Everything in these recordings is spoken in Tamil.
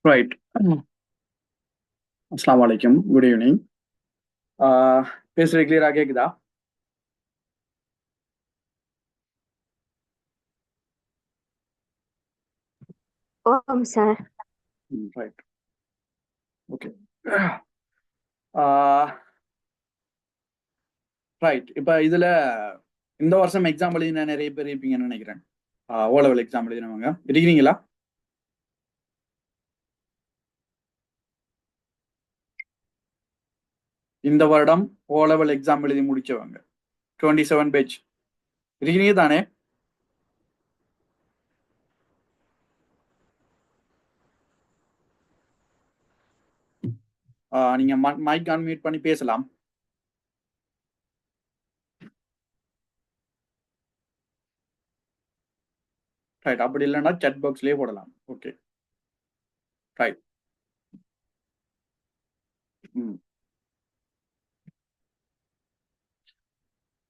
ரைட். அஸ்ஸலாமு அலைக்கும். Good evening. பேசுறது கிளியரா கேக்குதா? ஓம் சார். ரைட். ஓகே. ரைட். இப்ப இதுல இந்த வருஷம் எக்ஸாம் எழுதின நிறைய பேர் இருப்பீங்கன்னு நினைக்கிறேன். ஓ லெவல் எக்ஸாம் எழுதினவங்க இருக்கிறீங்களா? இந்த வருடம் ஓ லெவல் எக்ஸாம் எழுதி முடிச்சவங்க 27 பேஜ் இருக்கிறீங்க தானே? நீங்க மைக் அன்மியூட் பண்ணி பேசலாம். ரைட். அப்படி இல்லைன்னா chat பாக்ஸ்லயே போடலாம். ஓகே. ரைட்.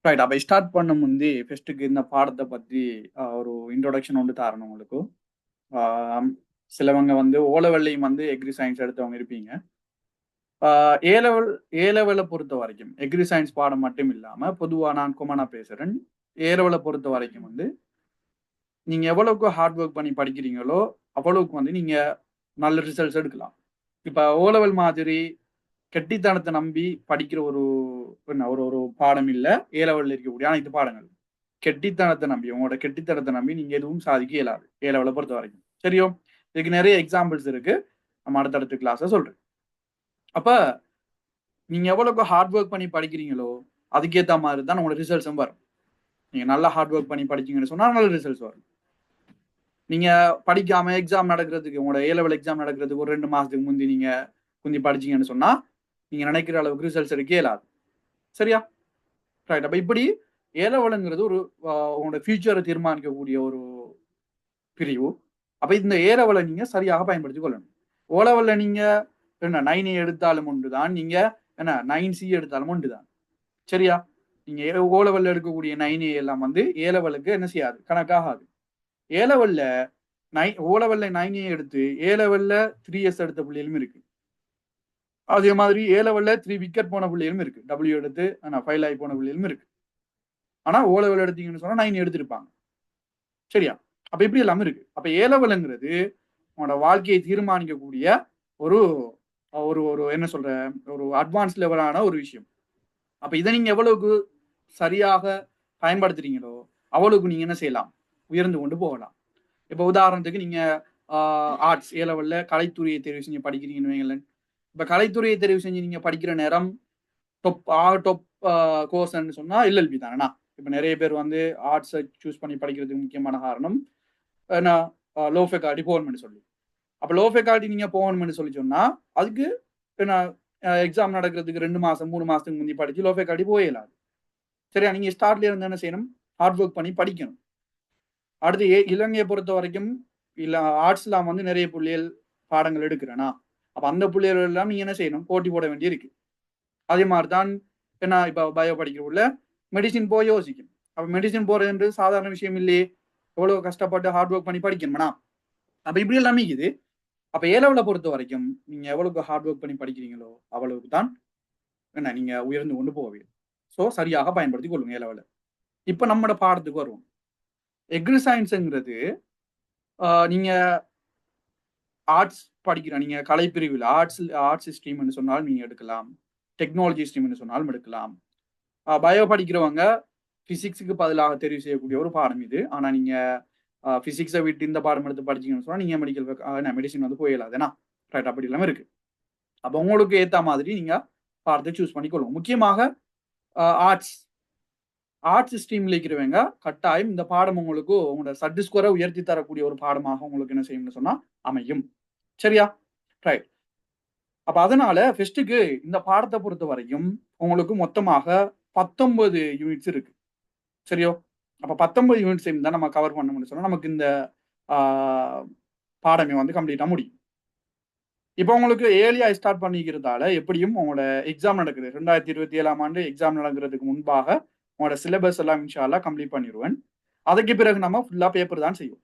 ரைட். அப்ப ஸ்டார்ட் பண்ண முந்தி ஃபர்ஸ்ட்டுக்கு இந்த பாடத்தை பத்தி ஒரு இன்ட்ரோடக்ஷன் ஒன்று தரணும் உங்களுக்கு. சிலவங்க வந்து ஓ லெவல்லையும் வந்து எக்ரி சயின்ஸ் எடுத்தவங்க இருப்பீங்க. ஏ லெவலை பொறுத்த வரைக்கும் எக்ரி சயின்ஸ் பாடம் மட்டும் இல்லாம பொதுவா நான் கொமனா பேசுறேன். ஏ லெவலை பொறுத்த வரைக்கும் வந்து நீங்க எவ்வளவுக்கு ஹார்ட் ஒர்க் பண்ணி படிக்கிறீங்களோ அவ்வளவுக்கு வந்து நீங்க நல்ல ரிசல்ட்ஸ் எடுக்கலாம். இப்ப ஓ லெவல் மாதிரி கெட்டித்தனத்தை நம்பி படிக்கிற ஒரு என்ன ஒரு ஒரு பாடம் இல்ல ஏ லெவல்ல இருக்கக்கூடிய அனைத்து பாடங்கள். கெட்டித்தனத்தை நம்பி உங்களோட கெட்டித்தனத்தை நம்பி நீங்க எதுவும் சாதிக்க இயலாது ஏ லெவலை பொறுத்த வரைக்கும். சரியோ? இதுக்கு நிறைய எக்ஸாம்பிள்ஸ் இருக்கு. நம்ம அடுத்தடுத்த கிளாஸ சொல்றேன். அப்ப நீங்க எவ்வளவுக்கு ஹார்ட் ஒர்க் பண்ணி படிக்கிறீங்களோ அதுக்கேற்ற மாதிரி தான் உங்களோட ரிசல்ட்ஸும் வரும். நீங்க நல்லா ஹார்ட் ஒர்க் பண்ணி படிச்சீங்கன்னு சொன்னா நல்ல ரிசல்ட்ஸ் வரும். நீங்க படிக்காம எக்ஸாம் நடக்கிறதுக்கு உங்களோட ஏ லெவல் எக்ஸாம் நடக்கிறதுக்கு ஒரு 2 மாசத்துக்கு முந்தி நீங்க படிச்சீங்கன்னு சொன்னா நீங்க நினைக்கிற அளவுக்கு ரிசல்ட்ஸ் எடுக்க இயலாது. சரியா? ரைட். அப்ப இப்படி ஏ லெவலுங்கிறது ஒரு உங்களோட ஃபியூச்சரை தீர்மானிக்கக்கூடிய ஒரு பிரிவு. அப்ப இந்த ஏ லெவலை நீங்க சரியாக பயன்படுத்திக் கொள்ளணும். ஓ லெவல்ல நீங்க என்ன 9A எடுத்தாலும் ஒன்றுதான், நீங்க என்ன 9C எடுத்தாலும் ஒன்றுதான். சரியா? நீங்க ஓ லெவல்ல எடுக்கக்கூடிய 9A எல்லாம் வந்து ஏ லெவலுக்கு என்ன செய்யாது, கணக்காகாது. ஏ லெவல்ல ஓ லெவல்ல 9A எடுத்து ஏ லெவல்ல 3S எடுத்த பிள்ளைகளும் இருக்கு. அதே மாதிரி ஏ லெவல்ல 3 விக்கெட் போன பிள்ளைகளும் இருக்கு. W எடுத்து ஃபைல் ஆகி போன பிள்ளைகளும் இருக்கு. ஆனா ஓ லெவல் எடுத்தீங்கன்னு சொன்னா 9 எடுத்திருப்பாங்க. சரியா? அப்ப இப்படி எல்லாமே இருக்கு. அப்ப ஏ லெவல்ங்கிறது உங்களோட வாழ்க்கையை தீர்மானிக்கக்கூடிய ஒரு ஒரு ஒரு என்ன சொல்ற ஒரு அட்வான்ஸ் லெவலான ஒரு விஷயம். அப்ப இதை நீங்க எவ்வளவுக்கு சரியாக பயன்படுத்துறீங்களோ அவ்வளவுக்கு நீங்க என்ன செய்யலாம், உயர்ந்து கொண்டு போகலாம். இப்ப உதாரணத்துக்கு நீங்க ஆர்ட்ஸ் ஏ லெவல்ல கலைத்துறையை தெரிவு செஞ்சு படிக்கிறீங்கன்னு வைங்களேன். இப்ப கலைத்துறையை தெரிவு செஞ்சு நீங்க படிக்கிற நேரம் டாப் கோர்ஸ்ன்னு சொன்னா எல்எல்பி தானேண்ணா. இப்ப நிறைய பேர் வந்து ஆர்ட்ஸை சூஸ் பண்ணி படிக்கிறதுக்கு முக்கியமான காரணம் என்ன, லோ ஃபேக்கல்டி போகணும்னு சொல்லி. அப்ப லோ ஃபேக்கல்டி நீங்க போகணும்னு சொல்லி சொன்னா அதுக்கு என்ன, எக்ஸாம் நடக்கிறதுக்கு 2 மாசம் 3 மாசத்துக்கு முந்தி படிச்சு லோ ஃபேக்கல்டி போயிடலாம். சரியா? நீங்க ஸ்டார்ட்ல இருந்து என்ன செய்யணும், ஹார்ட் ஒர்க் பண்ணி படிக்கணும். அடுத்து இலங்கையை பொறுத்த வரைக்கும் இல்ல ஆர்ட்ஸ்லாம் வந்து நிறைய புள்ளியல் பாடங்கள் எடுக்கிறேன்னா அப்ப அந்த புள்ளியல் எல்லாம் நீங்க என்ன செய்யணும், போட்டி போட வேண்டி இருக்கு. அதே மாதிரி தான் என்ன, இப்ப பயோ படிக்கிற உள்ள மெடிசின் போய் யோசிக்கும். அப்ப மெடிசின் போறது சாதாரண விஷயம் இல்லையே, எவ்வளவு கஷ்டப்பட்டு ஹார்ட் ஒர்க் பண்ணி படிக்கணும்னா. அப்ப இப்படி எல்லாமே இது. அப்ப ஏ லெவலை பொறுத்த வரைக்கும் நீங்க எவ்வளவுக்கு ஹார்ட் ஒர்க் பண்ணி படிக்கிறீங்களோ அவ்வளவுக்கு தான் என்ன நீங்க உயர்ந்து கொண்டு போவீங்க. ஸோ சரியாக பயன்படுத்தி கொள்ளுங்க ஏ லெவலை. இப்ப நம்மளோட பாடத்துக்கு வருவோம். எக்ரி சயின்ஸ்ங்கிறது நீங்க ஆர்ட்ஸ் படிக்கிற நீங்க கலைப்பிரிவில் ஆர்ட்ஸ் ஸ்ட்ரீம்னு சொன்னாலும் நீங்க எடுக்கலாம், டெக்னாலஜி ஸ்ட்ரீம்னு சொன்னாலும் எடுக்கலாம். பயோ படிக்கிறவங்க பிசிக்ஸுக்கு பதிலாக தெரிவு செய்யக்கூடிய ஒரு பாடம் இது. ஆனா நீங்க பிசிக்ஸை விட்டு இந்த பாடம் எடுத்து படிச்சீங்கன்னு சொன்னா நீங்க மெடிசின் வந்து போயிடலாம். ஏன்னா ரைட். அப்படி எல்லாமே இருக்கு. அப்ப உங்களுக்கு ஏத்த மாதிரி நீங்க பாடத்தை சூஸ் பண்ணிக்கொள்ளும். முக்கியமாக ஆர்ட்ஸ் ஸ்ட்ரீம்ல இருக்கிறவங்க கட்டாயம் இந்த பாடம் உங்களுக்கு உங்களோட சட் ஸ்கோரை உயர்த்தி தரக்கூடிய ஒரு பாடமாக உங்களுக்கு என்ன செய்யும்னு சொன்னா அமையும். சரியா? ரைட். அப்ப அதனால ஃபெஸ்ட்டுக்கு இந்த பாடத்தை பொறுத்த வரைக்கும் உங்களுக்கு மொத்தமாக 19 யூனிட்ஸ் இருக்கு. சரியோ? அப்ப 19 யூனிட்ஸ் தான் நம்ம கவர் பண்ணணும்னு சொன்னா நமக்கு இந்த பாடமே வந்து கம்ப்ளீட்டா முடியும். இப்போ உங்களுக்கு ஏர்லியா ஸ்டார்ட் பண்ணிக்கிறதால எப்படியும் உங்களோட எக்ஸாம் நடக்குது 2027ஆம் ஆண்டு எக்ஸாம் நடக்கிறதுக்கு முன்பாக உங்களோட சிலபஸ் எல்லாம் இன்ஷா அல்லாஹ் கம்ப்ளீட் பண்ணிடுவேன். அதுக்கு பிறகு நம்ம ஃபுல்லா பேப்பர் தான் செய்வோம்.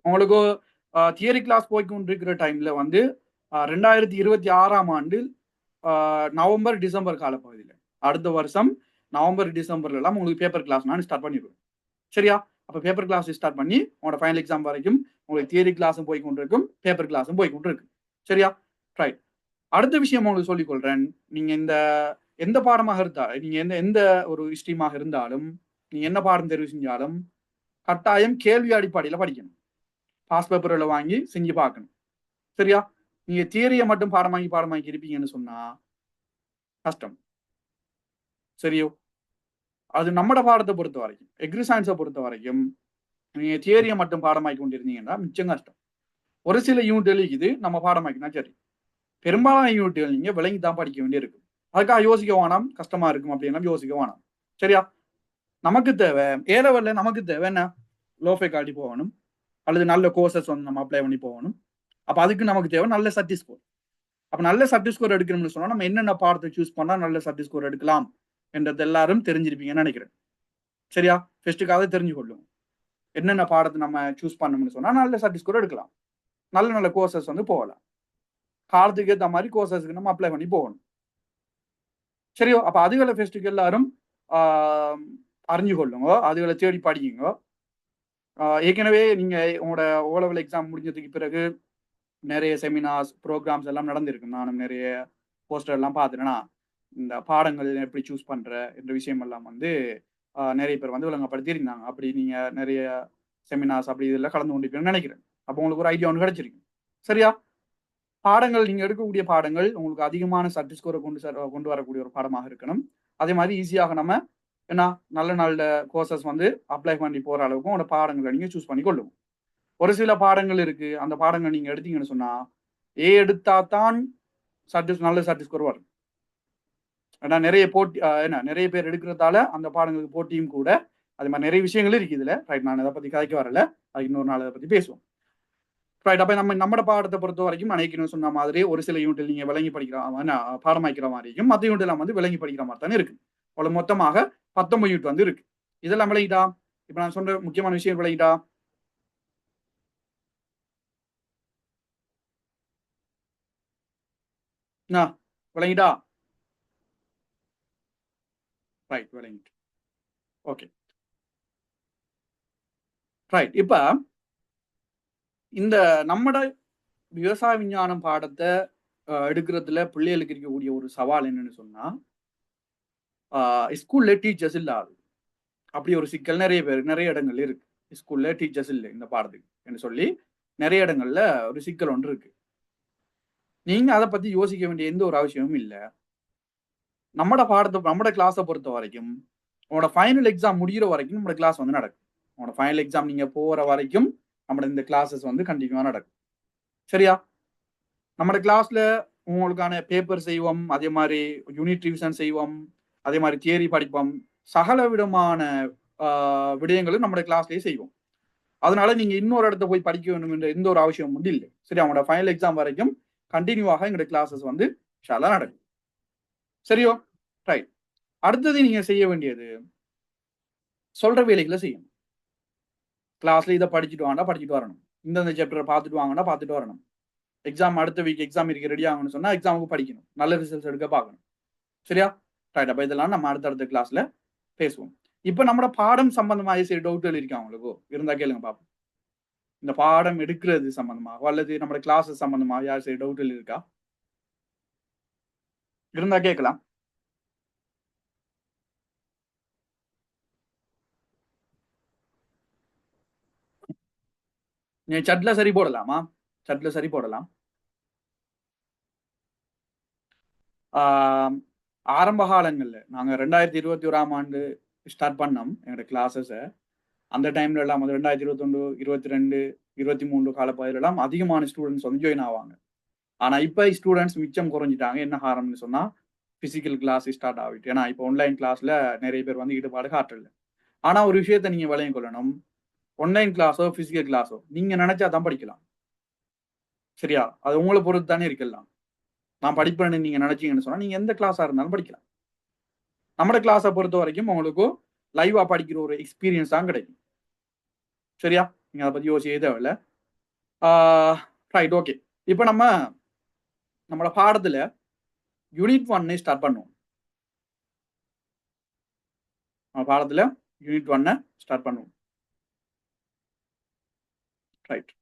உங்களுக்கு தியரி கிளாஸ் போய்க்கொண்டிருக்கிற டைம்ல வந்து 2026ஆம் ஆண்டு நவம்பர் டிசம்பர் காலப்பகுதியில் அடுத்த வருஷம் நவம்பர் டிசம்பர்ல எல்லாம் உங்களுக்கு பேப்பர் கிளாஸ் நான் ஸ்டார்ட் பண்ணிடுவேன். சரியா? அப்போ பேப்பர் கிளாஸ் ஸ்டார்ட் பண்ணி உங்களோட ஃபைனல் எக்ஸாம் வரைக்கும் உங்களுக்கு தியரி கிளாஸும் போய் கொண்டிருக்கும், பேப்பர் கிளாஸும் போய் கொண்டிருக்கு. சரியா? ரைட். அடுத்த விஷயம் உங்களுக்கு சொல்லிக் கொள்றேன். நீங்க இந்த எந்த பாடமாக இருந்தாலும், நீங்க எந்த எந்த ஒரு ஸ்ட்ரீமாக இருந்தாலும், நீங்க என்ன பாடம் தெரிவு செஞ்சாலும் கட்டாயம் கேள்வி அடிப்படையில் படிக்கணும். பாஸ் பேப்பர்ல வாங்கி செஞ்சு பார்க்கணும். சரியா? நீங்க தியரியை மட்டும் பாடமாக்கி இருப்பீங்கன்னு சொன்னா கஷ்டம். சரியோ? அது நம்மட பாடத்தை பொறுத்த வரைக்கும், எக்ரி சயின்ஸை பொறுத்த வரைக்கும் நீங்க தியரியை மட்டும் பாடமாக்கி கொண்டிருந்தீங்கன்னா மிச்சம் கஷ்டம். ஒரு சில யூனிட் இது நம்ம பாடமாக்கினா சரி. பெரும்பாலான யூனிட்டுகள் நீங்க விளங்கி தான் படிக்க வேண்டியிருக்கு. அதுக்காக யோசிக்க வேணாம், கஷ்டமா இருக்கும் அப்படின்னா யோசிக்க வேணாம். சரியா? நமக்கு தேவை ஏ லெவல்ல நமக்கு தேவை என்ன? லோ ஃபேக்கல்டி போகணும், அல்லது நல்ல கோர்சஸ் வந்து நம்ம அப்ளை பண்ணி போகணும். அப்ப அதுக்கு நமக்கு தேவை நல்ல சர்டி ஸ்கோர். அப்ப நல்ல சர்டி ஸ்கோர் எடுக்கணும்னு சொன்னா நம்ம என்னென்ன பாடத்தை சூஸ் பண்ணா நல்ல சர்டி ஸ்கோர் எடுக்கலாம் என்றது எல்லாரும் தெரிஞ்சிருப்பீங்கன்னு நினைக்கிறேன். சரியா? ஃபர்ஸ்ட்டுக்காக தெரிஞ்சு கொள்ளும். என்னென்ன பாடத்தை நம்ம சூஸ் பண்ணணும்னு சொன்னா நல்ல சர்டி ஸ்கோர் எடுக்கலாம், நல்ல நல்ல கோர்சஸ் வந்து போகலாம். காலத்துக்கு ஏற்ற மாதிரி கோர்சஸ்க்கு நம்ம அப்ளை பண்ணி போகணும். சரியோ? அப்ப அதுகளை ஃபர்ஸ்ட்டுக்கு எல்லாரும் அறிஞ்சு கொள்ளுங்க, அதுகளை தேடி படிக்குங்க. ஏற்கனவே நீங்க உங்களோட ஓ லெவல் எக்ஸாம் முடிஞ்சதுக்கு பிறகு நிறைய செமினார்ஸ், ப்ரோக்ராம்ஸ் எல்லாம் நடந்திருக்கு. நானும் நிறைய போஸ்டர் எல்லாம் பார்த்துட்டேன்னா, இந்த பாடங்கள் எப்படி சூஸ் பண்ற என்ற விஷயம் எல்லாம் வந்து நிறைய பேர் வந்து விளங்கப்படுத்தியிருந்தாங்க. அப்படி நீங்க நிறைய செமினார்ஸ் அப்படி இதெல்லாம் கலந்து கொண்டிருப்பீங்கன்னு நினைக்கிறேன். அப்போ உங்களுக்கு ஒரு ஐடியா ஒன்று கிடைச்சிருக்கு. சரியா? பாடங்கள் நீங்க எடுக்கக்கூடிய பாடங்கள் உங்களுக்கு அதிகமான சர்டி ஸ்கோரை கொண்டு வரக்கூடிய ஒரு பாடமாக இருக்கணும். அதே மாதிரி ஈஸியாக நம்ம என்ன நல்ல நல்ல கோர்சஸ் வந்து அப்ளை பண்ணி போற அளவுக்கு உங்களோட பாடங்களை நீங்க சூஸ் பண்ணி கொள்ளுங்க. ஒரு சில பாடங்கள் இருக்கு, அந்த பாடங்கள் நீங்க எடுத்தீங்கன்னு சொன்னா ஏ எடுத்தா தான் நல்ல சர்டி ஸ்கோர் வரும். ஏன்னா நிறைய போட்டி நிறைய பேர் எடுக்கிறதால அந்த பாடங்களுக்கு போட்டியும் கூட. அது மாதிரி நிறைய விஷயங்கள் இருக்கு இதுல. ரைட், நான் அதை பத்தி கதைக்க வரல, அது இன்னொரு நாள் அதை பத்தி பேசுவோம். ரைட். அப்ப நம்ம பாடத்தை பொறுத்த வரைக்கும் நான் ஏற்கனவே சொன்ன மாதிரி ஒரு சில யூனிட் நீங்க விளங்கி படிக்கிற பாடமாக்கிற மாதிரியும், மற்ற யூனிட் எல்லாம் வந்து விளங்கி படிக்கிற மாதிரி தானே இருக்கு. அவ்வளவு மொத்தமாக 19 யூனிட் வந்து இருக்கு. இதெல்லாம் விளங்கிட்டா? இப்ப நான் சொன்ன முக்கியமான விஷயம் விளங்கிட்டா? விளங்கிட்டா? ரைட், விளங்கிட்டு. Okay, right. இப்ப இந்த நம்மட விவசாய விஞ்ஞானம் பாடத்தை எடுக்கிறதுல பிள்ளைகளுக்கு இருக்கக்கூடிய ஒரு சவால் என்னன்னு சொன்னா, ஸ்கூல்ல டீச்சர்ஸ் இல்லாது. அப்படி ஒரு சிக்கல் நிறைய இடங்கள் இருக்கு. ஸ்கூல்ல டீச்சர்ஸ் இல்லை இந்த பாடத்துக்கு என்று சொல்லி நிறைய இடங்கள்ல ஒரு சிக்கல் ஒன்று இருக்கு. நீங்க அதை பத்தி யோசிக்க வேண்டிய எந்த ஒரு அவசியமும் இல்லை. நம்மட கிளாஸை பொறுத்த வரைக்கும் உங்களோட ஃபைனல் எக்ஸாம் முடிகிற வரைக்கும் நம்மளோட கிளாஸ் வந்து நடக்கும். உங்களோட ஃபைனல் எக்ஸாம் நீங்க போற வரைக்கும் நம்மளோட இந்த கிளாஸஸ் வந்து கண்டினியூவா நடக்கும். சரியா? நம்மளோட கிளாஸ்ல உங்களுக்கான பேப்பர் செய்வோம், அதே மாதிரி யூனிட் ரிவிஷன் செய்வோம், அதே மாதிரி தியரி படிப்போம், சகல விதமான விடயங்களும் நம்மளோட கிளாஸ்லயே செய்வோம். அதனால நீங்க இன்னொரு இடத்த போய் படிக்க வேண்டும் என்ற எந்த ஒரு அவசியமும் வந்து இல்லை. சரி, அவங்களோட ஃபைனல் எக்ஸாம் வரைக்கும் கண்டினியூவாக எங்களோட கிளாஸஸ் வந்து நடக்கும். சரியோ? ரைட். அடுத்தது நீங்க செய்ய வேண்டியது சொல்ற வேலைகளை செய்யணும். கிளாஸ்ல இதை படிச்சுட்டு வாங்கடா, படிச்சுட்டு வரணும். இந்த சாப்டரை பார்த்துட்டு வாங்கடா, பார்த்துட்டு வரணும். எக்ஸாம் அடுத்த வீக் எக்ஸாம் இருக்கு, ரெடி ஆகணும்னு சொன்னா எக்ஸாமுக்கு படிக்கணும், நல்ல ரிசல்ட்ஸ் எடுக்க பார்க்கணும். சரியா? ரைட். அப்ப இதெல்லாம் நம்ம அடுத்தடுத்த கிளாஸ்ல பேசுவோம். இப்ப நம்மளோட பாடம் சம்பந்தமாக சரி டவுட்கள் இருக்கா உங்களுக்கு? இருந்தா கேளுங்க பாப்போம். இந்த பாடம் எடுக்கிறது சம்பந்தமாக அல்லது நம்ம கிளாஸஸ் சம்பந்தமாக யார் சரி டவுட்கள் இருக்கா? இருந்தா கேட்கலாம். நீ சட்ல சரி போடலாமா? சட்ல சரி போடலாம். ஆரம்ப காலங்கள்ல நாங்க 2021ஆம் ஆண்டு ஸ்டார்ட் பண்ணோம் எங்களோட கிளாஸஸை. அந்த டைம்ல எல்லாம் 2021, 22, 23 காலப்பகுதியில எல்லாம் அதிகமான ஸ்டூடெண்ட்ஸ் வந்து ஜாயின் ஆவாங்க. ஆனா இப்ப ஸ்டூடெண்ட்ஸ் மிச்சம் குறைஞ்சிட்டாங்க. என்ன காரணம்னு சொன்னா பிசிக்கல் கிளாஸ் ஸ்டார்ட் ஆகிட்டு. ஏன்னா இப்போ ஆன்லைன் கிளாஸ்ல நிறைய பேர் வந்து ஈடுபாடு காட்டல. ஆனா ஒரு விஷயத்த நீங்க விளங்கிக் கொள்ளணும், ஆன்லைன் கிளாஸோ பிசிக்கல் கிளாஸோ நீங்க நினைச்சா தான் படிக்கலாம். சரியா? அது உங்களை பொறுத்து தானே இருக்கலாம். நான் படிப்பேன்னு நீங்க நினைச்சீங்கன்னு சொன்னா நீங்க எந்த கிளாஸா இருந்தாலும் படிக்கலாம். நம்மளோட கிளாஸை பொறுத்த வரைக்கும் உங்களுக்கு லைவா படிக்கிற ஒரு எக்ஸ்பீரியன்ஸ் தான் கிடைக்கும். சரியா? நீங்க அதை பத்தி யோசிச்சே தேவையில்ல. Right, okay. இப்போ நம்மளோட பாடத்துல யூனிட் 1 ஸ்டார்ட் பண்ணுவோம். நம்ம பாடத்துல யூனிட் 1 ஸ்டார்ட் பண்ணுவோம். Right,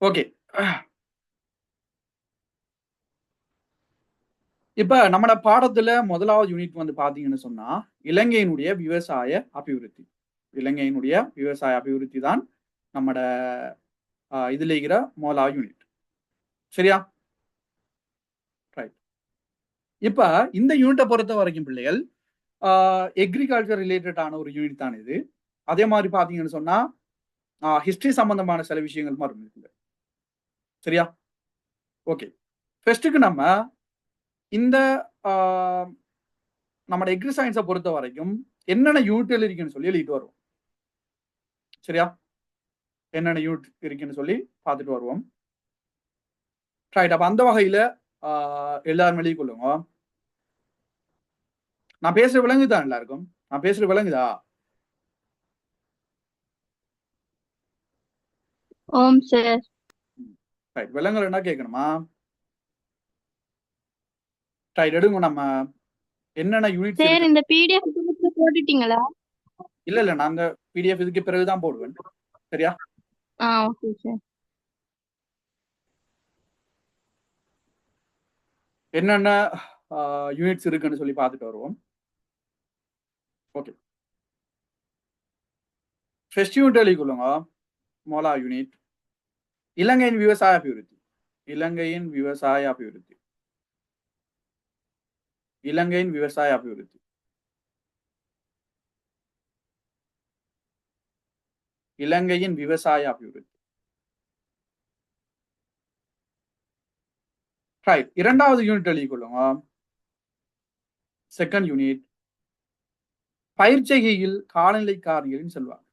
okay. இப்ப நம்ம பாடத்துல முதலாவது யூனிட் வந்து பாத்தீங்கன்னு சொன்னா இலங்கையினுடைய விவசாய அபிவிருத்தி. இலங்கையினுடைய விவசாய அபிவிருத்தி தான் நம்மட இதுல இருக்கிற முதலாவது யூனிட். சரியா? ரைட். இப்ப இந்த யூனிட்டை பொறுத்த வரைக்கும் பிள்ளைகள் எக்ரிகல்ச்சர் ரிலேட்டடான ஒரு யூனிட் தான் இது. அதே மாதிரி பாத்தீங்கன்னு சொன்னா ஹிஸ்டரி சம்பந்தமான சில விஷயங்கள் மாதிரி இருக்குது. சரியா? ஓகே. ஃபர்ஸ்ட்டுக்கு நம்ம இந்த நம்ம எக்ரி சயின்ஸை பொறுத்த வரைக்கும் என்னென்ன யூனிட் இருக்குன்னு சொல்லி எழுதிட்டு வருவோம். சரியா? என்னென்ன யூனிட் இருக்குன்னு சொல்லி பார்த்துட்டு வருவோம். ரைட். அப்ப அந்த வகையில எல்லாரும் எழுதி கொள்ளுங்க. நான் பேசுற விளங்குதா எல்லாருக்கும்? நான் பேசுற விளங்குதா? ஓம் சார். ரைட். விளங்கலன்னா கேட்கணுமா? ரைட், எடுங்க. நம்ம என்னென்ன யூனிட்ஸ் சார் இருக்கு? இந்த பிடிஎஃப் போட்டுட்டீங்களா? இல்ல நான் அந்த பிடிஎஃப் இதுக்கு பிறகுதான் போடுவேன். சரியா? Okay sir. என்னென்ன யூனிட்ஸ் இருக்குன்னு சொல்லி பார்த்துட்டு வருவோம். ஓகே. ஃபர்ஸ்ட் யூனிட் எழுதிக்கொள்ளுங்க. மோலா யூனிட் இலங்கையின் விவசாய அபிவிருத்தி. இலங்கையின் விவசாய அபிவிருத்தி. இலங்கையின் விவசாய அபிவிருத்தி. இலங்கையின் விவசாய அபிவிருத்தி. ரைட். இரண்டாவது யூனிட் எழுதிக்கொள்ளுங்க. செகண்ட் யூனிட் பயிர்ச்செய்கையில் காலநிலை காரணிகளின் செல்வாக்கு.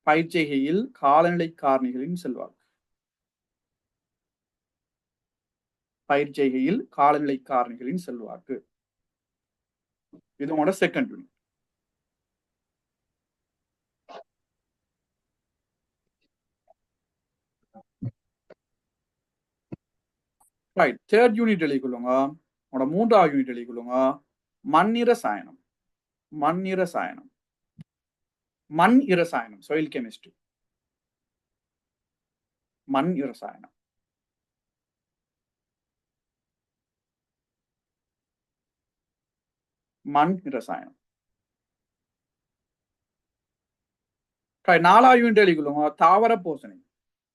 பயிர்ச்செய்கையில் காலநிலை காரணிகளின் செல்வாக்கு. பயிர்ச்செய்கையில் காலநிலை காரணிகளின் செல்வாக்கு. இது உங்களோட second unit. Right. Third unit எழுதிக்கொள்ளுங்க. உங்களோட மூன்றாவது யூனிட் எழுதிக்கொள்ளுங்க. மண் இரசாயனம். மண் இரசாயனம். மண் இரசாயனம், soil chemistry. மண் இரசாயனம். மண் இரசாயனம். நாலாவது யூனிட் எழுதிக்கொள்ளுங்க. தாவர போசனை.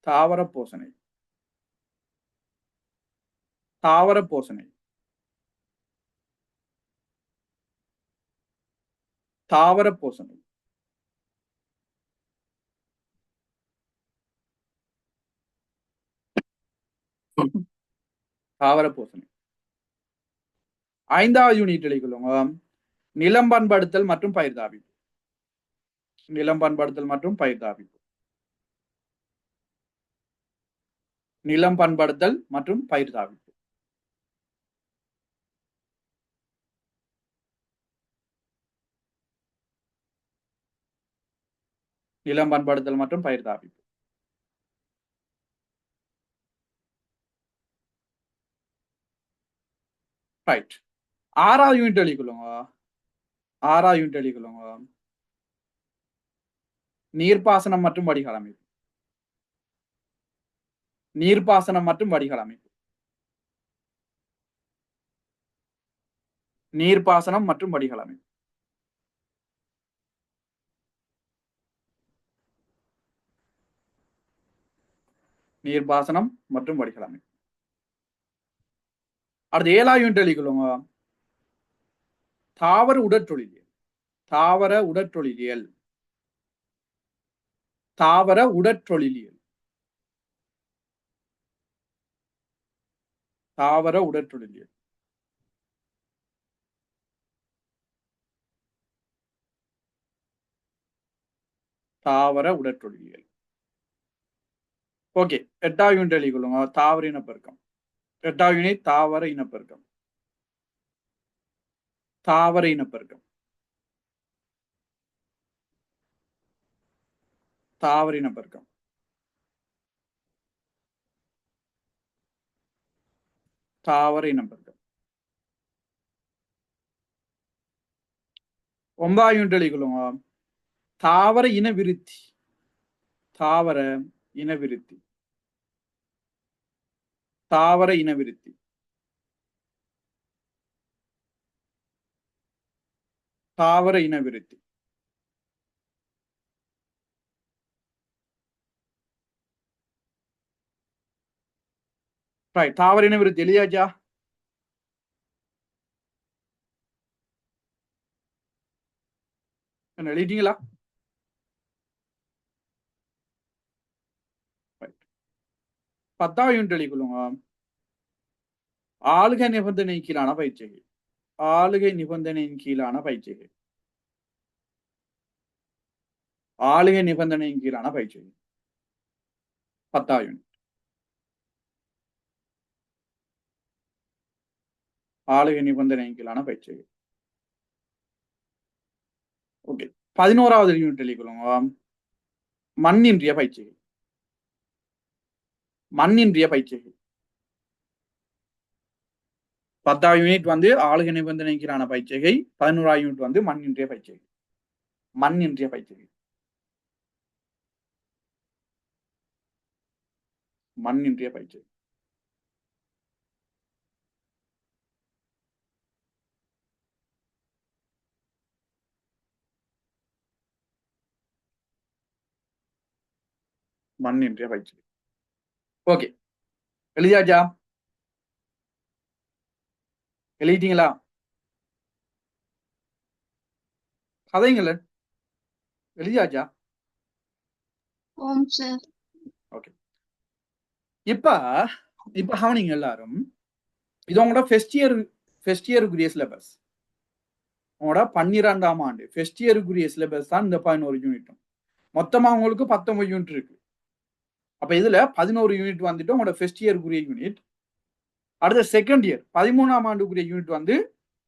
தாவர போசனை. தாவர போசனை. தாவர போசனை. தாவர போசனை. ஐந்தாவது யூனிட் எழுதிக்கொள்ளுங்க. நிலம் பண்படுத்தல் மற்றும் பயிர் தாவிப்பு. நிலம் பண்படுத்தல் மற்றும் பயிர் தாவிப்பு. நிலம் பண்படுத்தல் மற்றும் பயிர் தாவிப்பு. நிலம் பண்படுத்தல் மற்றும் பயிர் தாவிப்பு. ரைட். ஆறாவது யூனிட் எழுதிக்கொள்ளுங்க. ஆறாவது யூனிட் எழுதிக்கொள்ளுங்க. நீர்ப்பாசனம் மற்றும் வடிகால் அமைப்பு. நீர்ப்பாசனம் மற்றும் வடிகால் அமைப்பு. நீர்ப்பாசனம் மற்றும் வடிகால் அமைப்பு. நீர்ப்பாசனம் மற்றும் வடிகால் அமைப்பு. அடுத்து 7வது யூனிட் எழுதிக்கொள்ளுங்க. தாவர உடற்றொழிலியல். தாவர உடற்றொழிலியல். தாவர உடற்றொழிலியல். தாவர உடற்றொழிலியல். தாவர உடற்றொழிலியல். ஓகே. 8வது யூனிட் எழுதிக்கொள்ளுங்க. தாவர இனப்பெருக்கம். 8வது யூனிட் தாவர இனப்பெருக்கம். தாவர இனப்பெருக்கம். தாவர இனப்பெருக்கம். தாவர இனப்பெருக்கம். 9 யூனிட் எழுதிக்கொள்ளுங்க. தாவர இனவிருத்தி. தாவர இனவிருத்தி. தாவர இனவிருத்தி. தாவர இனவிருத்தி. ரைட். தாவர இனவிருத்தி எழுதியாச்சா? என்ன எழுதிட்டீங்களா? 10 யூனிட் எழுதிக்கொள்ளுங்க. ஆளுகை நிபந்தனையின் கீழான பயிற்சிகள். ஆளுகை நிபந்தனையின் கீழான பயிற்சிகள். ஆளுகை நிபந்தனையின் கீழான பயிற்சிகள். 10 யூனிட். ஆளுகை நிபந்தனையின் கீழான பயிற்சிகள். ஓகே. 11வது யூனிட் எழுதிக்கொள்ளுங்க. மண்ணின்றிய பயிற்சிகள். மண்ணின்றிய பயிற்சிகள். 10 யூனிட் வந்து ஆளுகை நிபந்தனையின் கீழான பயிற்சிகை. 11 யூனிட் வந்து மண்ணின்றிய பயிற்சிகை. மண்ணின்றிய பயிற்சிகை. மண்ணின்றிய பயிற்சிகை. மண்ணின்றிய பயிற்சிகை. ஓகே. எழுதியாச்சா? எழுதிட்டீங்களா? கதைங்கள எழுதியாச்சா? ஓம் சார். ஓகே. இப்ப கவனிங்க எல்லாரும். இது உங்களோட ஃபர்ஸ்ட் இயருக்குரிய சிலபஸ். உங்களோட 12ஆம் ஆண்டு ஃபர்ஸ்ட் இயருக்குரிய சிலபஸ் தான் இந்த 11 யூனிட்டும். மொத்தமா உங்களுக்கு 19 யூனிட் இருக்கு. அப்ப இதுல 11 யூனிட் வந்துட்டு உங்களோட ஃபர்ஸ்ட் இயருக்குரிய யூனிட். அடுத்த செகண்ட் இயர் 13ஆம் ஆண்டுக்குரிய யூனிட் வந்து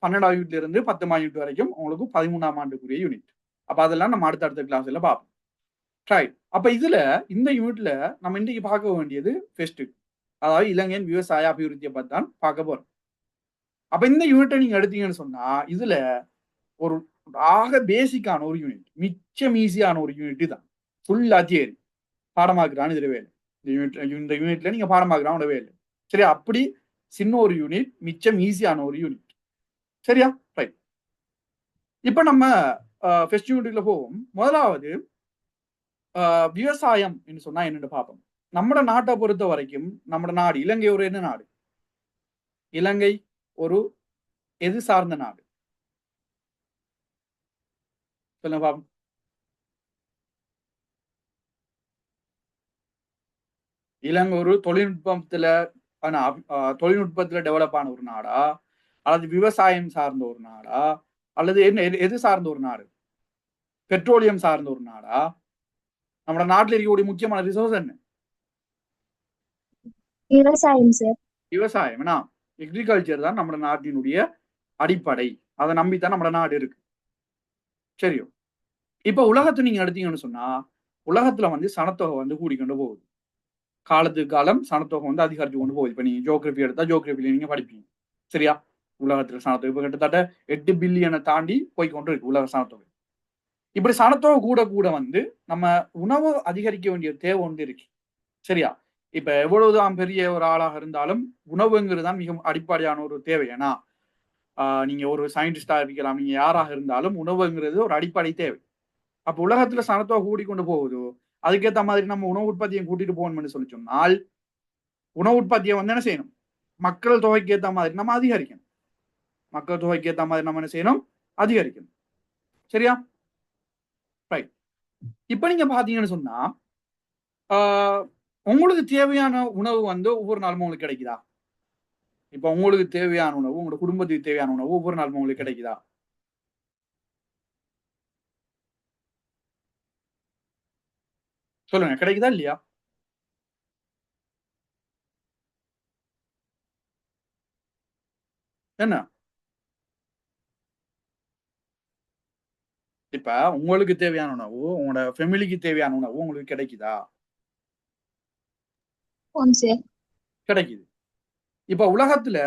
12ஆம் யூனிட்ல இருந்து 10ஆம் யூனிட் வரைக்கும் உங்களுக்கு 13ஆம் ஆண்டுக்குரிய யூனிட். அப்ப அதெல்லாம் நம்ம அடுத்த கிளாஸ்ல பார்ப்போம். ரைட். அப்ப இதுல இந்த யூனிட்ல நம்ம இன்னைக்கு பார்க்க வேண்டியது ஃபர்ஸ்ட், அதாவது இலங்கையின் விவசாய அபிவிருத்தியை பத்தி தான் பார்க்க போறோம். அப்ப இந்த யூனிட்டை நீங்க எடுத்தீங்கன்னு சொன்னா இதுல ஒரு ஆக பேசிக்கான ஒரு யூனிட், மிச்சம் ஈஸியான ஒரு யூனிட் தான். ஃபுல்லா தியரி பாடமாக்குறான்னு இதுல வேலை. இந்த யூனிட்ல நீங்க பாடமாக்குறான் வேலை. சரியா? அப்படி சின்ன ஒரு யூனிட், மிச்சம் ஈஸியான ஒரு யூனிட். சரியா? ரைட். இப்ப நம்ம ஃபர்ஸ்ட் யூனிட்ல போவோம். முதலாவது விவசாயம் என்று சொன்னா என்னன்னு பார்ப்போம். நம்ம நாட்டை பொறுத்த வரைக்கும் நம்ம நாடு இலங்கை ஒரு என்ன நாடு? இலங்கை ஒரு எது சார்ந்த நாடு? சொல்லுங்க பாப்போம். இலங்கை ஒரு தொழில்நுட்பத்துல டெவலப் ஆன ஒரு நாடா, அல்லது விவசாயம் சார்ந்த ஒரு நாடா, அல்லது என்ன எது சார்ந்த ஒரு நாடு? பெட்ரோலியம் சார்ந்த ஒரு நாடா? நம்ம நாட்டில் இருக்கக்கூடிய முக்கியமான ரிசோர்ஸ் என்ன? விவசாயம் சார். விவசாயம். எக்ரிகல்ச்சர் தான் நம்ம நாட்டினுடைய அடிப்படை. அதை நம்பித்தான் நம்ம நாடு இருக்கு. சரியோ? இப்ப உலகத்தை நீங்க எடுத்தீங்கன்னு சொன்னா உலகத்துல வந்து சனத்தொகை வந்து கூடிக்கொண்டு போகுது. காலத்துக்கு காலம் சனத்தொகை வந்து அதிகரிச்சு கொண்டு போகுது. இப்ப நீங்க ஜியோகிராபி எடுத்தா ஜியோகிராபில நீங்க படிப்பீங்க. சரியா? உலகத்துல சனத்தொகை இப்ப கிட்டத்தட்ட 8 பில்லியனை தாண்டி போய்கொண்டு இருக்கு உலக சனத்தொகை. இப்படி சனத்தொகை கூட கூட வந்து நம்ம உணவு அதிகரிக்க வேண்டிய தேவை ஒன்று இருக்கு. சரியா? இப்ப எவ்வளவுதான் பெரிய ஒரு ஆளாக இருந்தாலும் உணவுங்கிறது தான் மிக அடிப்படையான ஒரு தேவை. ஏன்னா நீங்க ஒரு சயின்டிஸ்டா இருக்கலாம், நீங்க யாராக இருந்தாலும் உணவுங்கிறது ஒரு அடிப்படை தேவை. அப்ப உலகத்துல சனத்தொகை கூடிக்கொண்டு போகுதோ அதுக்கேற்ற மாதிரி நம்ம உணவு உற்பத்தியை கூட்டிட்டு போகணும்னு சொல்லி சொன்னால் உணவு உற்பத்தியை வந்து என்ன செய்யணும்? மக்கள் தொகைக்கு ஏற்ற மாதிரி நம்ம அதிகரிக்கணும். மக்கள் தொகைக்கு ஏற்ற மாதிரி நம்ம என்ன செய்யணும்? அதிகரிக்கணும். சரியா? ரைட். இப்ப நீங்க பாத்தீங்கன்னு சொன்னா உங்களுக்கு தேவையான உணவு வந்து ஒவ்வொரு நாளும் உங்களுக்கு கிடைக்குதா? இப்ப உங்களுக்கு தேவையான உணவு, உங்களோட குடும்பத்துக்கு தேவையான உணவு ஒவ்வொரு நாளும் உங்களுக்கு கிடைக்குதா? சொல்லுங்க, கிடைக்குதா இல்லையா? என்ன இப்ப உங்களுக்கு தேவையான உணவு உங்களோட ஃபேமிலிக்கு தேவையான உணவு உங்களுக்கு கிடைக்குதா? ஆம் சார். கிடைக்குது. இப்ப உலகத்துல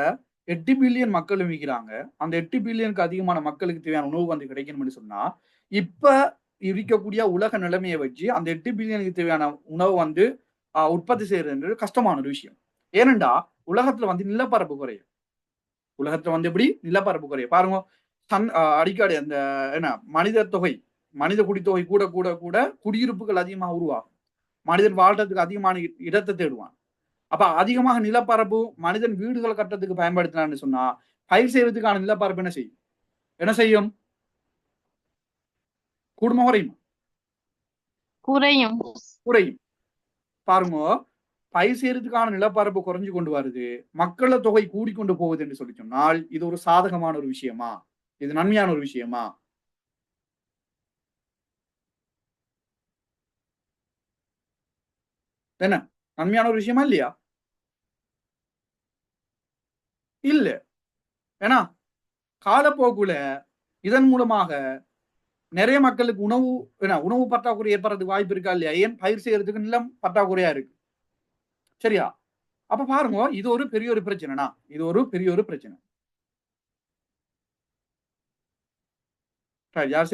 8 பில்லியன் மக்கள் இருக்கிறாங்க. அந்த 8 பில்லியனுக்கு அதிகமான மக்களுக்கு தேவையான உணவு வந்து கிடைக்கணும்னு சொன்னா, இப்ப இருக்கக்கூடிய உலக நிலைமைய வச்சு அந்த 8 பில்லியனுக்கு தேவையான உணவு வந்து உற்பத்தி செய்றதுன்றது கஷ்டமான ஒரு விஷயம். ஏனென்றா, உலகத்துல வந்து நிலப்பரப்பு குறையும். உலகத்துல வந்து எப்படி? நிலப்பரப்பு குறையும். பாருங்க, அடிக்கடி அந்த என்ன மனித தொகை, மனித குடித்தொகை கூட கூட கூட குடியிருப்புகள் அதிகமா உருவாகும். மனிதன் வாழ்றதுக்கு அதிகமான இடத்த தேடுவான். அப்ப அதிகமாக நிலப்பரப்பு மனிதன் வீடுகள் கட்டுறதுக்கு பயன்படுத்தினான்னு சொன்னா, பயிர் செய்வதற்கான நிலப்பரப்பு என்ன செய்யும்? என்ன செய்யும்? கூடுமா குறையுமா? குறையும். குறையும். பாருங்க, பயிர் செய்யறதுக்கான நிலப்பரப்பு குறைஞ்சு கொண்டு வருது. மக்கள தொகை கூடிக்கொண்டு போகுது என்று சொல்லி சொன்னால், இது ஒரு சாதகமான ஒரு விஷயமா? இது நன்மையான ஒரு விஷயமா? என்ன? நன்மையான ஒரு விஷயமா இல்லையா? இல்ல. ஏன்னா, காலப்போக்குல இதன் மூலமாக நெறைய மக்களுக்கு உணவு பற்றாக்குறை ஏற்படுறதுக்கு வாய்ப்பு இருக்கா இல்லையா? ஏன் பயிர் செய்யறதுக்கு நிலம் பற்றாக்குறையா இருக்கு. சரியா? அப்ப பாருங்க, இது ஒரு பெரிய ஒரு பிரச்சனைனா. இது ஒரு பெரிய ஒரு பிரச்சனை. ரைட். யார்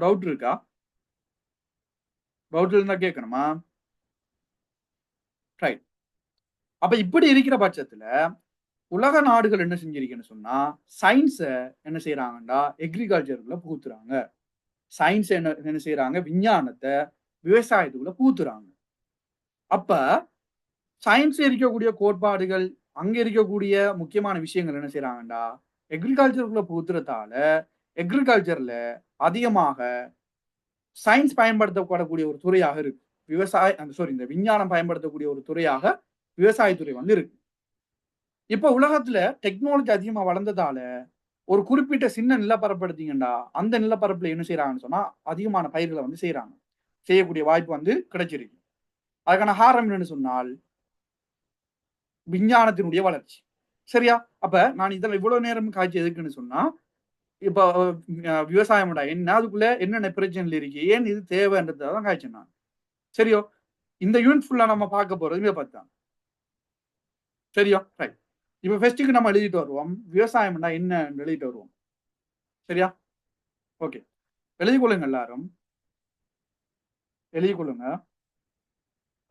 டவுட் இருக்கா? டவுட் இருந்தா கேட்கணுமா? ரைட். அப்ப இப்படி இருக்கிற பட்சத்துல, உலக நாடுகள் என்ன செஞ்சிருக்குன்னு சொன்னா, சயின்ஸ என்ன செய்றாங்கன்னா, அக்ரிகல்ச்சர்க்குள்ள புகுத்துறாங்க. சயின்ஸ் என்ன என்ன செய்றாங்க? விஞ்ஞானத்த விவசாயத்துக்குள்ள புகுத்துறாங்க. அப்ப சயின்ஸ்ல இருக்கக்கூடிய கோட்பாடுகள், அங்க இருக்கக்கூடிய முக்கியமான விஷயங்கள் என்ன செய்றாங்கன்னா, அக்ரிகல்ச்சர்க்குள்ள புகுத்துறதால, அக்ரிகல்ச்சர்ல அதிகமாக சயின்ஸ் பயன்படுத்தப்படக்கூடிய ஒரு துறையாக இருக்கு. இந்த விஞ்ஞானம் பயன்படுத்தக்கூடிய ஒரு துறையாக விவசாயத்துறை வந்து இருக்கு. இப்ப உலகத்துல டெக்னாலஜி அதிகமா வளர்ந்ததால, ஒரு குறிப்பிட்ட சின்ன நிலப்பரப்பு எடுத்தீங்கன்னா, அந்த நிலப்பரப்புல என்ன செய்றாங்கன்னு சொன்னா, அதிகமான பயிர்கள வந்து செய்றாங்க. செய்யக்கூடிய வாய்ப்பு வந்து கிடைச்சிருக்கு. அதுக்கான காரணம் என்னன்னு சொன்னால், விஞ்ஞானத்தினுடைய வளர்ச்சி. சரியா? அப்ப நான் இதெல்லாம் இவ்வளவு நேரம் காய்ச்சது எதுக்குன்னு சொன்னா, இப்ப விவசாயம்டா என்ன? அதுக்குள்ள என்னென்ன பிரச்சனைகள் இருக்கு? ஏன் இது தேவைன்றத தான் காய்ச்சேன் நான். சரியோ? இந்த யூனிட் ஃபுல்லா நம்ம பார்க்க போறது இத பத்தி தான். சரியா? ரைட். இப்ப ஃபர்ஸ்ட்க்கு நம்ம எழுதிட்டு வருவோம். விவசாயம்னா என்னன்னு எழுதிட்டு வருவோம். சரியா? ஓகே. எழுதிக் கொள்ளுங்க எல்லாரும். எழுதிக் கொள்ளுங்க.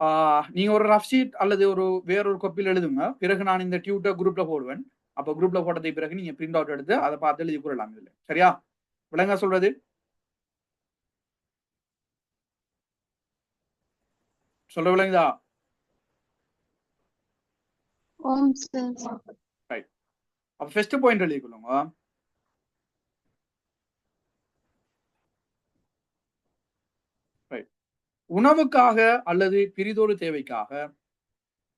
ஆ நீங்க ஒரு ரஃப் ஷீட் அல்லது வேற ஒரு காப்பில எழுதுங்க. பிறகு நான் இந்த டியூட்டர் குரூப்ல போடுவேன். அப்ப குரூப்ல போட்டதுக்கு பிறகு நீங்க பிரிண்ட் அவுட் எடுத்து அத பார்த்து எழுதிக் கொள்ளலாம் இதுல. சரியா? விளங்குதா சொல்றது? சொல்ல விளங்குதா? ஆம் சார். ரைட். அப்ப ஃபர்ஸ்ட் பாயிண்ட் எழுதிக் கொள்ளுங்க. ரைட். உணவுக்காக அல்லது பிறிதொரு தேவைக்காக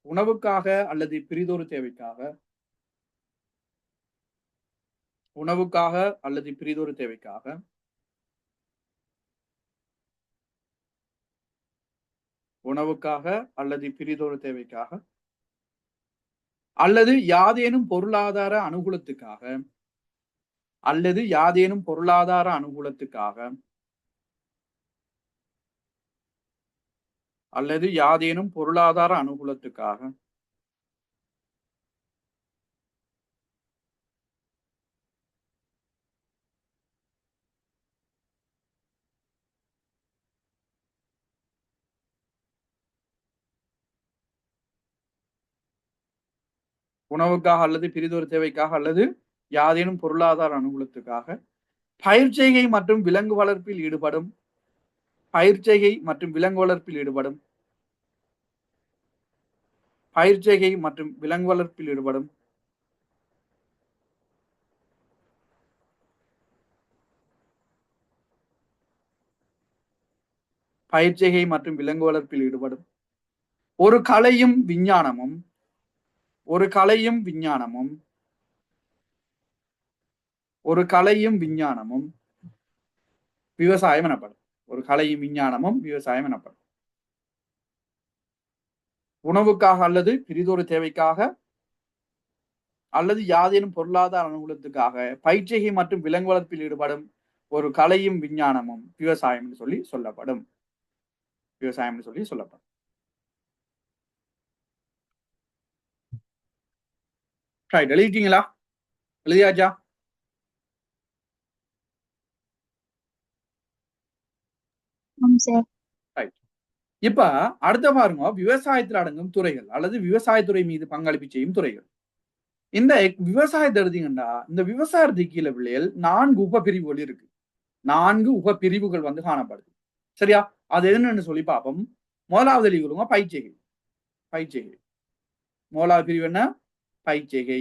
உணவுக்காக அல்லது பிறிதொரு தேவைக்காக உணவுக்காக அல்லது பிறிதொரு தேவைக்காக உணவுக்காக அல்லது பிறிதொரு தேவைக்காக அல்லது யாதேனும் பொருளாதார அனுகூலத்துக்காக அல்லது யாதேனும் பொருளாதார அனுகூலத்துக்காக அல்லது யாதேனும் பொருளாதார அனுகூலத்துக்காக உணவுக்காக அல்லது பிறிதொரு தேவைக்காக அல்லது யாதேனும் பொருளாதார அனுகூலத்துக்காக பயிர்ச்செய்கை மற்றும் விலங்கு வளர்ப்பில் ஈடுபடும் பயிர்ச்செய்கை மற்றும் விலங்கு வளர்ப்பில் ஈடுபடும் பயிர்ச்செய்கை மற்றும் விலங்கு வளர்ப்பில் ஈடுபடும் பயிர்ச்செய்கை மற்றும் விலங்கு வளர்ப்பில் ஈடுபடும் ஒரு கலையும் விஞ்ஞானமும் ஒரு கலையும் விஞ்ஞானமும் ஒரு கலையும் விஞ்ஞானமும் விவசாயம் எனப்படும். ஒரு கலையும் விஞ்ஞானமும் விவசாயம் எனப்படும். உணவுக்காக அல்லது பிறிதொரு தேவைக்காக அல்லது யாதேனும் பொருளாதார அனுகூலத்துக்காக பயிர்ச்செய்கை மற்றும் விலங்கு வளர்ப்பில் ஈடுபடும் ஒரு கலையும் விஞ்ஞானமும் விவசாயம் என்று சொல்லி சொல்லப்படும். விவசாயம் என்று சொல்லி சொல்லப்படும். ரைட், எழுதிட்டீங்களா? எழுதியாச்சா? ஆம் சார். ரைட். இப்ப அடுத்த பாருங்க, விவசாயத்தில் அடங்கும் துறைகள் அல்லது விவசாயத்துறை மீது பங்களிப்பு செய்யும் துறைகள். இந்த விவசாயத்தை எடுத்தீங்கன்னா இந்த விவசாயத்துக்கு கீழே பிள்ளைகள் 4 உப பிரிவுகள் இருக்கு. 4 உப பிரிவுகள் வந்து காணப்படுது. சரியா? அது என்னன்னு சொல்லி பார்ப்போம். முதலாவது எழுதிக்கொள்ளுங்க, பயிர்ச்செய்கை. பயிர்ச்செய்கை. முதலாவது பிரிவு என்ன? பயிர்ச்செய்கை.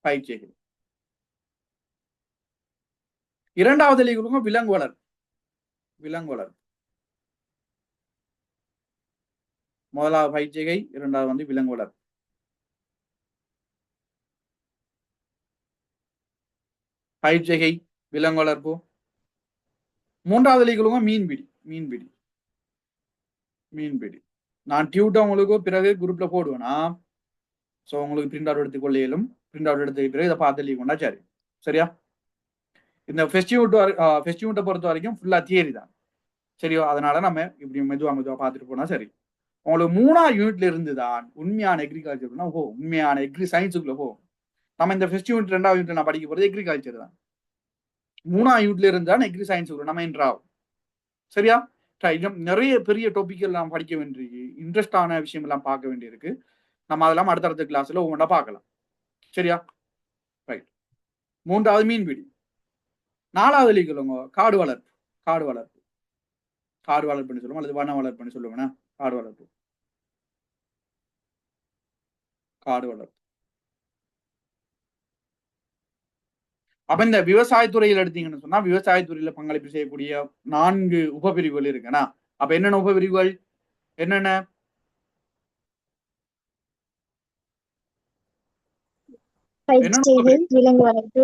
பயிர்ச்செய்கை. இரண்டாவது எழுதிக்கொள்ளுங்க, விலங்கு வளர்ப்பு. விலங்கு வளர்ப்பு. முதலாவது பயிர்ச்செய்கை, இரண்டாவது வந்து விலங்கு வளர்ப்பு. பயிர்ச்செய்கை, விலங்கு வளர்ப்பு. மூன்றாவது எழுதிக்கொள்ளுங்க, மீன்பிடி. மீன்பிடி. மீன்பிடி. நான் டியூட்டை உங்களுக்கு பிறகு குரூப்ல போடுவேனா, ஸோ உங்களுக்கு பிரிண்ட் அவுட் எடுத்துக்கொள்ளையிலும். பிரிண்ட் அவுட் எடுத்துக்க பிறகு இதை பார்த்து எழுதிக்கொண்டா சரி. சரியா? இந்த ஃபெஸ்டிவ் பொறுத்த வரைக்கும் ஃபுல்லா தியரி தான். சரியோ? அதனால நம்ம இப்படி மெதுவா பார்த்துட்டு போனா சரி. உங்களுக்கு 3ஆவது யூனிட்ல இருந்து தான் உண்மையான எக்ரிகல்ச்சர்னா உண்மையான எக்ரி சயின்ஸுக்குள்ள போகும். நம்ம இந்த ஃபெஸ்ட் யூனிட் 2வது யூனிட்ல நான் படிக்க போறது எக்ரிகல்ச்சர் தான். 3ஆவது யூனிட்ல இருந்து தான் எக்ரி சயின்ஸுக்குள்ள நம்ம என்ட்ரு ஆகும். சரியா? நிறைய பெரிய டாபிக் எல்லாம் படிக்க வேண்டியிருக்கு. இன்ட்ரெஸ்டான விஷயம் எல்லாம் பார்க்க வேண்டியிருக்கு. நம்ம அதெல்லாம் அடுத்தடுத்த கிளாஸ்ல ஒவ்வொன்றா பார்க்கலாம். சரியா? ரைட். 3வது மீன்பிடி. 4வது எழுதிக்கொள்ளுங்க, காடு வளர்ப்பு. காடு வளர்ப்பு. காடு வளர்ப்புன்னு சொல்லுவோம் அல்லது வன வளர்ப்புன்னு சொல்லுவேன்னா, காடு வளர்ப்பு. காடு வளர்ப்பு. அப்ப இந்த விவசாயத்துறையில் எடுத்தீங்கன்னு சொன்னா விவசாயத்துறையில பங்களிப்பு செய்யக்கூடிய 4 உபபிரிவுகள் இருக்குன்னா, அப்ப என்னென்ன உபபிரிவுகள்? என்னென்ன? பயிர்ச்செய்கை, விலங்கு வளர்ப்பு.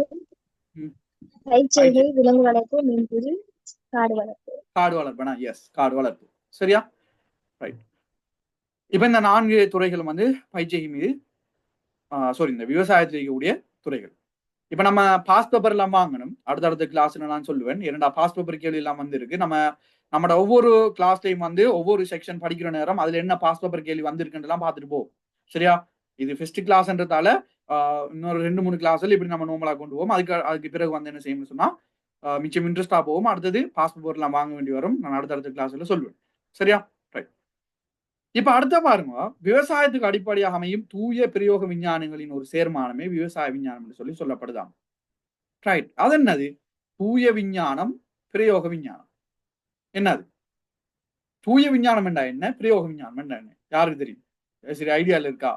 பயிர்ச்செய்கை, பயிர்ச்செய்கை, விலங்கு வளர்ப்பு, மீன்பிடி, காடு வளர்ப்பு. காடு வளர்ப்புனா எஸ், காடு வளர்ப்பு. சரியா? ரைட். இப்ப இந்த 4 துறைகளும் வந்து பயிர்ச்செய்கை மீது இந்த விவசாயத்தில் இருக்கக்கூடிய துறைகள். இப்ப நம்ம பாஸ் பேப்பர் எல்லாம் வாங்கணும். அடுத்தடுத்த கிளாஸ்ல நான் சொல்லுவேன். இரண்டா பாஸ் பேப்பர் கேள்வி எல்லாம் வந்து இருக்கு. நம்மட ஒவ்வொரு கிளாஸ்லயும் வந்து ஒவ்வொரு செக்ஷன் படிக்கிற நேரம் அதுல என்ன பாஸ் பேப்பர் கேள்வி வந்திருக்குன்றலாம் பார்த்துட்டு போவோம். சரியா? இது ஃபர்ஸ்ட் கிளாஸ்ன்றதால இன்னொரு 2-3 கிளாஸ்ல இப்படி நம்ம நார்மலா கொண்டு போவோம். அதுக்கு பிறகு வந்து என்ன செய்யணும்னு சொன்னா மிச்சம் இன்ட்ரெஸ்டா போவோம். அடுத்தது பாஸ் பேப்பர் எல்லாம் வாங்க வேண்டி வரும். நான் அடுத்தடுத்த கிளாஸ்ல சொல்லுவேன். சரியா? ரைட். இப்ப அடுத்த பாருங்க, விவசாயத்துக்கு அடிப்படையாக அமையும் தூய பிரயோக விஞ்ஞானங்களின் ஒரு சேர்மானமே விவசாய விஞ்ஞானம் என்று சொல்லி சொல்லப்படுதாம். ரைட். அது என்னது? தூய விஞ்ஞானம், பிரயோக விஞ்ஞானம். என்னது? தூய விஞ்ஞானம் என்றா என்ன? பிரயோக விஞ்ஞானம் என்றா என்ன? யாருக்கு தெரியும்? சரி, ஐடியால இருக்கா?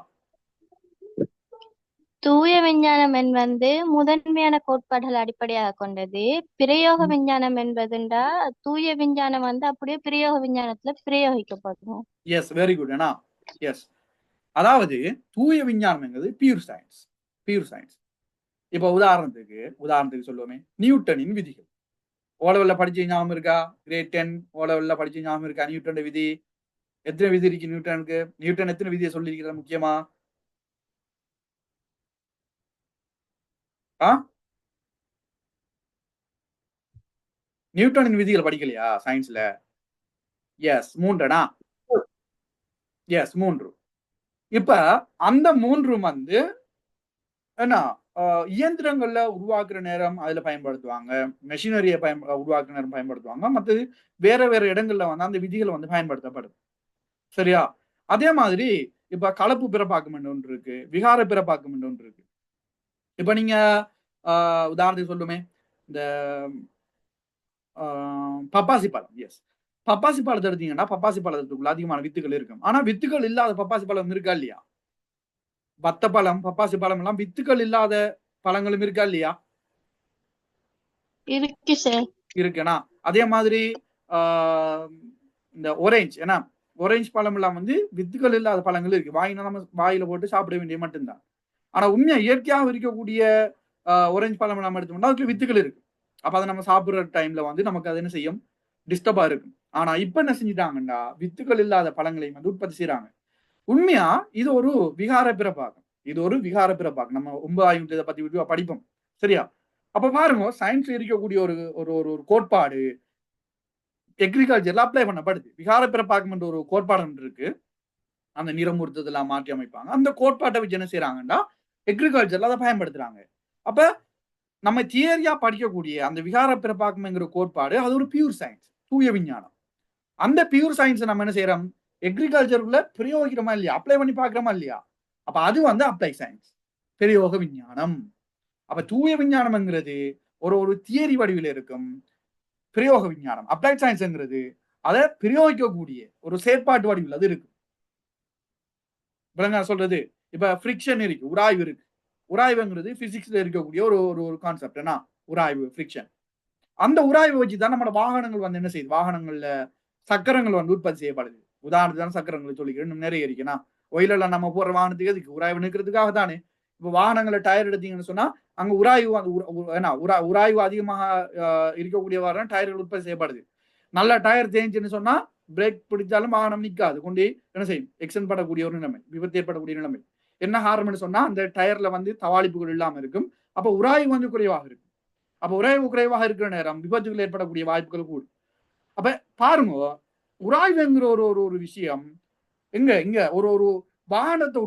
தூய விஞ்ஞானம் என்பது முதன்மையான கோட்பாடுகள் அடிப்படையாக கொண்டது. பிரயோக விஞ்ஞானம் என்பதுண்டா தூய விஞ்ஞானம் வந்து அப்படியே பிரயோக விஞ்ஞானத்துல பிரயோகிக்கப்படும். Yes, very good. ஏன்னா எஸ், அதாவது தூய விஞ்ஞானம் என்பது பியூர் சயின்ஸ். Pure science. இப்ப உதாரணத்துக்கு சொல்லுவோமே, நியூட்டனின் விதிகள். ஓலவெல்ல படிச்சு ஞாபகம் இருக்கா? கிரேட் 10 ஓலவெல்ல படிச்சு ஞாபகம் இருக்கா? நியூட்டன் விதி எத்தனை விதி இருக்கு நியூட்டனுக்கு? நியூட்டன் எத்தனை விதியை சொல்லியிருக்கிறார் முக்கியமா? நியூட்டனின் விதிகள் படிக்கலையா சயின்ஸ்ல? எஸ், 3. எஸ், 3. இப்ப அந்த 3 வந்து என்ன, இயந்திரங்கள்ல உருவாக்குற நேரம் அதுல பயன்படுத்துவாங்க, மெஷினரியை உருவாக்குற நேரம் பயன்படுத்துவாங்க, மற்றது வேற வேற இடங்கள்ல வந்து அந்த விதிகள் வந்து பயன்படுத்தப்படும். சரியா? அதே மாதிரி இப்ப கலப்பு பிறப்பாக்கம் என்று ஒன்று இருக்கு, விகார பிறப்பாக்கம் என்று ஒன்று இருக்கு. இப்ப நீங்க உதாரணத்துக்கு சொல்லுமே, இந்த பப்பாசி பழம். எஸ், பப்பாசி பழத்தை எடுத்தீங்கன்னா பப்பாசி பழத்துக்குள்ள அதிகமான வித்துகள் இருக்கும். ஆனா வித்துகள் இல்லாத பப்பாசி பழம் இருக்கா இல்லையா? வத்த பழம், பப்பாசி பழம் எல்லாம் வித்துக்கள் இல்லாத பழங்களும் இருக்கா இல்லையா? இருக்கு சார். இருக்குன்னா அதே மாதிரி இந்த ஒரேஞ்ச், ஏன்னா ஒரேஞ்ச் பழம் எல்லாம் வந்து வித்துக்கள் இல்லாத பழங்கள் இருக்கு. நம்ம வாயில போட்டு சாப்பிட வேண்டிய மட்டும்தான். ஆனா உண்மையா இயற்கையாக இருக்கக்கூடிய ஒரேஞ்ச் பழம் நம்ம எடுத்தோம்னா அதுக்கு வித்துக்கள் இருக்கு. அப்ப அதை நம்ம சாப்பிடுற டைம்ல வந்து நமக்கு அது என்ன செய்யும்? டிஸ்டர்பா இருக்கும். ஆனா இப்ப என்ன செஞ்சுட்டாங்கன்னா வித்துக்கள் இல்லாத பழங்களையும் வந்து உற்பத்தி செய்யறாங்க. உண்மையா இது ஒரு விகார பிறப்பாக்கம். இது ஒரு விகார பிறப்பாக்கம். நம்ம 9ஆம் இதை பத்தி படிப்போம். சரியா? அப்ப பாருங்க, சயின்ஸ்ல இருக்கக்கூடிய ஒரு ஒரு ஒரு ஒரு கோட்பாடு எக்ரிகல்ச்சர்ல அப்ளை பண்ணப்படுது. விகார பிறப்பாக்கம் என்ற ஒரு கோட்பாடு ஒன்று இருக்கு. அந்த நிறமூர்த்ததெல்லாம் மாற்றி அமைப்பாங்க. அந்த கோட்பாட்டை வச்சு என்ன செய்றாங்கன்னா, எக்ரிகல்ச்சர்ல அத பயன்படுத்துறாங்க. அப்ப நம்ம தியரியா படிக்கக்கூடிய அந்த விகார பிறப்பாக்கம்ங்கிற கோட்பாடு அது ஒரு பியூர் சயின்ஸ், தூய விஞ்ஞானம். அந்த பியூர் சயின்ஸ் நம்ம என்ன செய்றோம், எக்ரிகல்ச்சருக்குள்ள பிரயோகிக்கிறோமா இல்லையா, அப்ளை பண்ணி பார்க்கிறோமா இல்லையா, அப்ப அது வந்து அப்ளை சயின்ஸ், பிரயோக விஞ்ஞானம். அப்ப தூய விஞ்ஞானம்ங்கிறது ஒரு ஒரு தியரி வடிவில் இருக்கும். பிரயோக விஞ்ஞானம் அப்ளைட் சயின்ஸ்ங்கிறது அதை பிரயோகிக்கக்கூடிய ஒரு செயற்பாட்டு வடிவில் அது இருக்கு. நான் சொல்றது இப்ப ஃப்ரிக்ஷன் இருக்கு, உராய்வு இருக்கு. உராய்வுங்கிறது பிசிக்ஸ்ல இருக்கக்கூடிய ஒரு ஒரு ஒரு கான்செப்ட் என்ன, உராய்வு, ஃப்ரிக்ஷன். அந்த உராய்வை வச்சு தான் நம்ம வாகனங்கள் வந்து என்ன செய்யுது, வாகனங்கள்ல சக்கரங்கள் வந்து உற்பத்தி செய்யப்படுது. உதாரணத்துக்கு சக்கரங்கள் சொல்லிக்கிறேன், இன்னும் நிறைய இருக்குன்னா ஒயிலெல்லாம் நம்ம போற வாகனத்துக்கு எதுக்கு, உராய்வு நிற்கிறதுக்காக தானே. இப்போ வாகனங்களை டயர் எடுத்தீங்கன்னு சொன்னா அங்க உராய்வு உராய்வு அதிகமாக இருக்கக்கூடியவாறு டயர்கள் உற்பத்தி செய்யப்படுது. நல்ல டயர் தேஞ்சுன்னு சொன்னா பிரேக் பிடிச்சாலும் வாகனம் நிற்காது, கொண்டு என்ன செய்யும், எக்ஸன் படக்கூடிய ஒரு நிலைமை, விபத்து ஏற்படக்கூடிய நிலைமை. என்ன காரணம்னு சொன்னா அந்த டயர்ல வந்து தவாளிப்புகள் இல்லாம இருக்கும். அப்ப உராய்வு வந்து குறைவாக இருக்கும். அப்ப உராய்வு குறைவாக இருக்கிற நேரம் விபத்துகள் ஏற்படக்கூடிய வாய்ப்புகள் கூடும். அப்ப பாருங்க, உராய்வுங்கிற ஒரு ஒரு ஒரு விஷயம் எங்க இங்க ஒரு ஒரு வாகனத்தை